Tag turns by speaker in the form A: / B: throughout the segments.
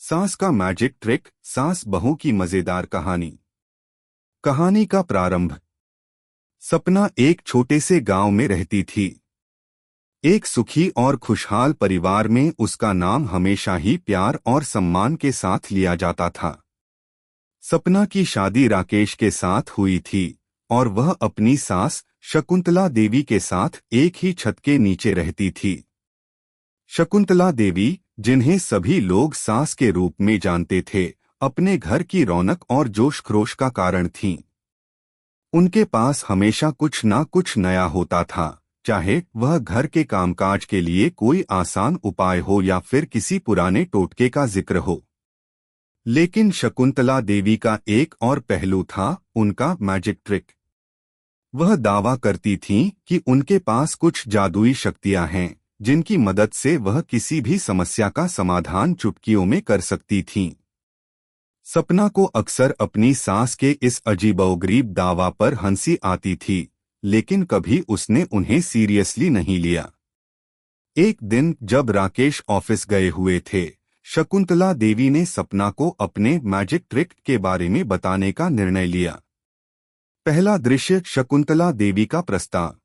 A: सास का magic trick, सास बहू की मजेदार कहानी। कहानी का प्रारंभ। सपना एक छोटे से गांव में रहती थी। एक सुखी और खुशहाल परिवार में उसका नाम हमेशा ही प्यार और सम्मान के साथ लिया जाता था। सपना की शादी राकेश के साथ हुई थी और वह अपनी सास शकुंतला देवी के साथ एक ही छत के नीचे रहती थी। शकुंतला देवी, जिन्हें सभी लोग सास के रूप में जानते थे, अपने घर की रौनक और जोश खरोश का कारण थीं। उनके पास हमेशा कुछ ना कुछ नया होता था, चाहे वह घर के कामकाज के लिए कोई आसान उपाय हो या फिर किसी पुराने टोटके का जिक्र हो। लेकिन शकुंतला देवी का एक और पहलू था, उनका मैजिक ट्रिक। वह दावा करती थीं कि उनके पास कुछ जादुई शक्तियां हैं, जिनकी मदद से वह किसी भी समस्या का समाधान चुटकियों में कर सकती थीं। सपना को अक्सर अपनी सास के इस अजीबोगरीब दावा पर हंसी आती थी, लेकिन कभी उसने उन्हें सीरियसली नहीं लिया। एक दिन जब राकेश ऑफिस गए हुए थे, शकुंतला देवी ने सपना को अपने मैजिक ट्रिक के बारे में बताने का निर्णय लिया। पहला दृश्य, शकुंतला देवी का प्रस्ताव।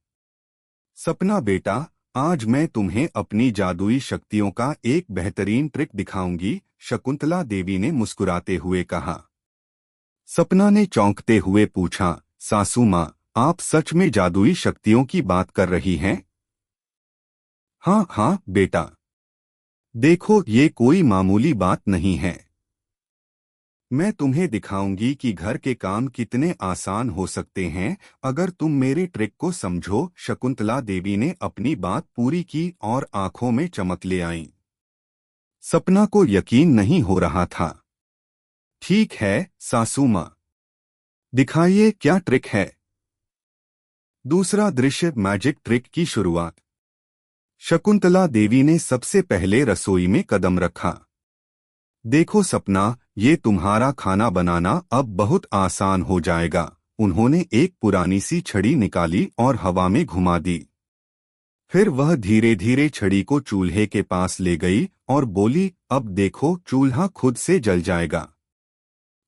A: सपना बेटा, आज मैं तुम्हें अपनी जादुई शक्तियों का एक बेहतरीन ट्रिक दिखाऊंगी, शकुंतला देवी ने मुस्कुराते हुए कहा। सपना ने चौंकते हुए पूछा, सासू माँ, आप सच में जादुई शक्तियों की बात कर रही हैं? हाँ हाँ बेटा, देखो ये कोई मामूली बात नहीं है। मैं तुम्हें दिखाऊंगी कि घर के काम कितने आसान हो सकते हैं अगर तुम मेरे ट्रिक को समझो। शकुंतला देवी ने अपनी बात पूरी की और आंखों में चमक ले आईं। सपना को यकीन नहीं हो रहा था। ठीक है सासू माँ, दिखाइए क्या ट्रिक है। दूसरा दृश्य, मैजिक ट्रिक की शुरुआत। शकुंतला देवी ने सबसे पहले रसोई में कदम रखा। देखो सपना, ये तुम्हारा खाना बनाना अब बहुत आसान हो जाएगा। उन्होंने एक पुरानी सी छड़ी निकाली और हवा में घुमा दी। फिर वह धीरे धीरे छड़ी को चूल्हे के पास ले गई और बोली, अब देखो चूल्हा खुद से जल जाएगा।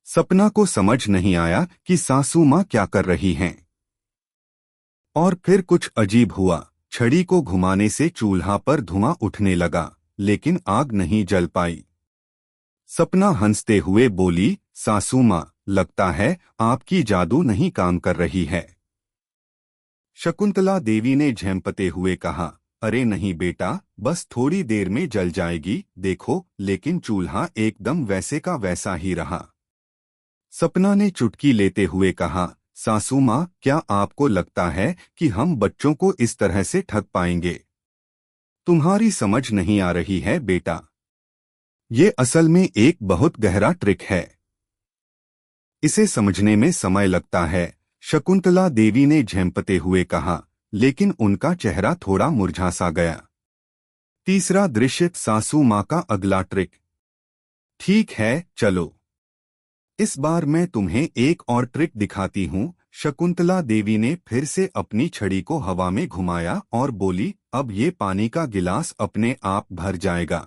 A: सपना को समझ नहीं आया कि सासू माँ क्या कर रही हैं। और फिर कुछ अजीब हुआ। छड़ी को घुमाने से चूल्हा पर धुआं उठने लगा, लेकिन आग नहीं जल पाई। सपना हंसते हुए बोली, सासू माँ, लगता है आपकी जादू नहीं काम कर रही है। शकुंतला देवी ने झेंपते हुए कहा, अरे नहीं बेटा, बस थोड़ी देर में जल जाएगी, देखो। लेकिन चूल्हा एकदम वैसे का वैसा ही रहा। सपना ने चुटकी लेते हुए कहा, सासू माँ, क्या आपको लगता है कि हम बच्चों को इस तरह से ठग पाएंगे? तुम्हारी समझ नहीं आ रही है बेटा। ये असल में एक बहुत गहरा ट्रिक है। इसे समझने में समय लगता है, शकुंतला देवी ने झेंपते हुए कहा, लेकिन उनका चेहरा थोड़ा मुरझा सा गया। तीसरा दृश्य, सासू माँ का अगला ट्रिक। ठीक है चलो, इस बार मैं तुम्हें एक और ट्रिक दिखाती हूँ। शकुंतला देवी ने फिर से अपनी छड़ी को हवा में घुमाया और बोली, अब ये पानी का गिलास अपने आप भर जाएगा।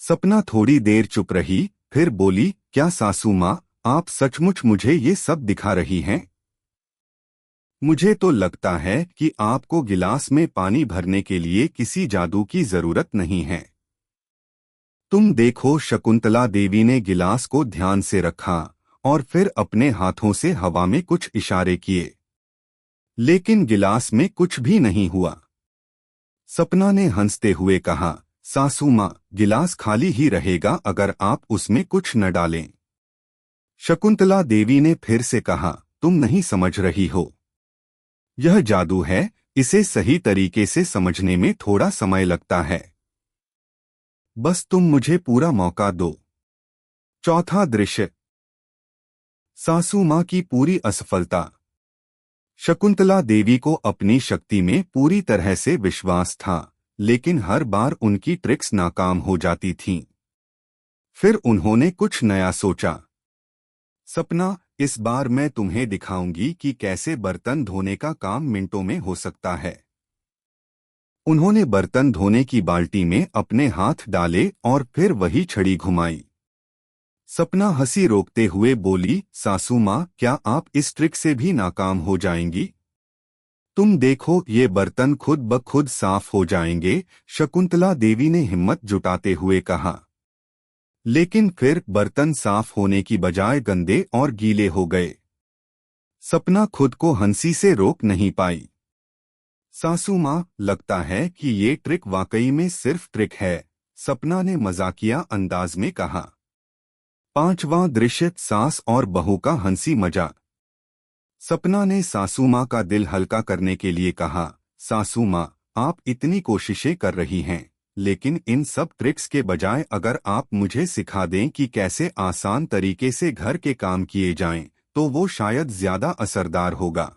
A: सपना थोड़ी देर चुप रही, फिर बोली, क्या सासू माँ, आप सचमुच मुझे ये सब दिखा रही हैं? मुझे तो लगता है कि आपको गिलास में पानी भरने के लिए किसी जादू की जरूरत नहीं है। तुम देखो। शकुंतला देवी ने गिलास को ध्यान से रखा और फिर अपने हाथों से हवा में कुछ इशारे किए, लेकिन गिलास में कुछ भी नहीं हुआ। सपना ने हंसते हुए कहा, सासू माँ, गिलास खाली ही रहेगा अगर आप उसमें कुछ न डालें। शकुंतला देवी ने फिर से कहा, तुम नहीं समझ रही हो। यह जादू है, इसे सही तरीके से समझने में थोड़ा समय लगता है। बस तुम मुझे पूरा मौका दो। चौथा दृश्य, सासू माँ की पूरी असफलता। शकुंतला देवी को अपनी शक्ति में पूरी तरह से विश्वास था, लेकिन हर बार उनकी ट्रिक्स नाकाम हो जाती थीं। फिर उन्होंने कुछ नया सोचा। सपना, इस बार मैं तुम्हें दिखाऊंगी कि कैसे बर्तन धोने का काम मिनटों में हो सकता है। उन्होंने बर्तन धोने की बाल्टी में अपने हाथ डाले और फिर वही छड़ी घुमाई। सपना हंसी रोकते हुए बोली, सासू माँ, क्या आप इस ट्रिक से भी नाकाम हो जाएंगी? तुम देखो, ये बर्तन खुद ब खुद साफ हो जाएंगे, शकुंतला देवी ने हिम्मत जुटाते हुए कहा। लेकिन फिर बर्तन साफ होने की बजाय गंदे और गीले हो गए। सपना खुद को हंसी से रोक नहीं पाई। सासू माँ, लगता है कि ये ट्रिक वाकई में सिर्फ ट्रिक है, सपना ने मजाकिया अंदाज में कहा। पांचवां दृश्य, सास और बहू का हंसी मजाक। सपना ने सासू माँ का दिल हल्का करने के लिए कहा, सासू माँ, आप इतनी कोशिशें कर रही हैं, लेकिन इन सब ट्रिक्स के बजाय अगर आप मुझे सिखा दें कि कैसे आसान तरीके से घर के काम किए जाएं, तो वो शायद ज्यादा असरदार होगा।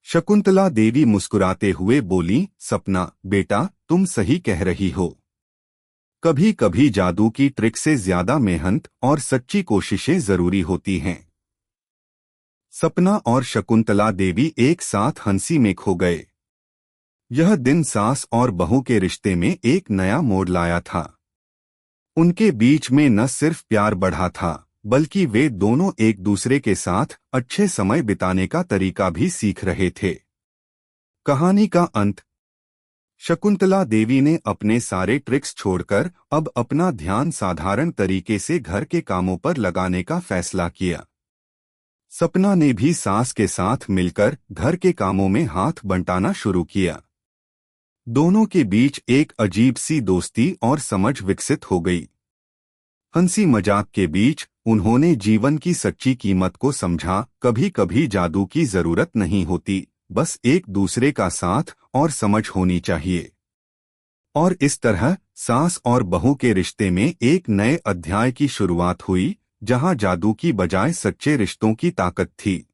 A: शकुंतला देवी मुस्कुराते हुए बोली, सपना बेटा, तुम सही कह रही हो। कभी कभी जादू की ट्रिक से ज्यादा मेहनत और सच्ची कोशिशें जरूरी होती हैं। सपना और शकुंतला देवी एक साथ हंसी में खो गए। यह दिन सास और बहू के रिश्ते में एक नया मोड़ लाया था। उनके बीच में न सिर्फ प्यार बढ़ा था, बल्कि वे दोनों एक दूसरे के साथ अच्छे समय बिताने का तरीका भी सीख रहे थे। कहानी का अंत। शकुंतला देवी ने अपने सारे ट्रिक्स छोड़कर अब अपना ध्यान साधारण तरीके से घर के कामों पर लगाने का फैसला किया। सपना ने भी सास के साथ मिलकर घर के कामों में हाथ बंटाना शुरू किया। दोनों के बीच एक अजीब सी दोस्ती और समझ विकसित हो गई। हंसी मजाक के बीच उन्होंने जीवन की सच्ची कीमत को समझा। कभी कभी जादू की जरूरत नहीं होती, बस एक दूसरे का साथ और समझ होनी चाहिए। और इस तरह सास और बहू के रिश्ते में एक नए अध्याय की शुरुआत हुई, जहां जादू की बजाय सच्चे रिश्तों की ताकत थी।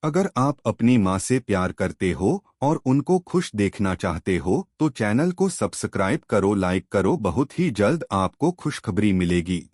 A: अगर आप अपनी माँ से प्यार करते हो और उनको खुश देखना चाहते हो तो चैनल को सब्सक्राइब करो, लाइक करो। बहुत ही जल्द आपको खुशखबरी मिलेगी।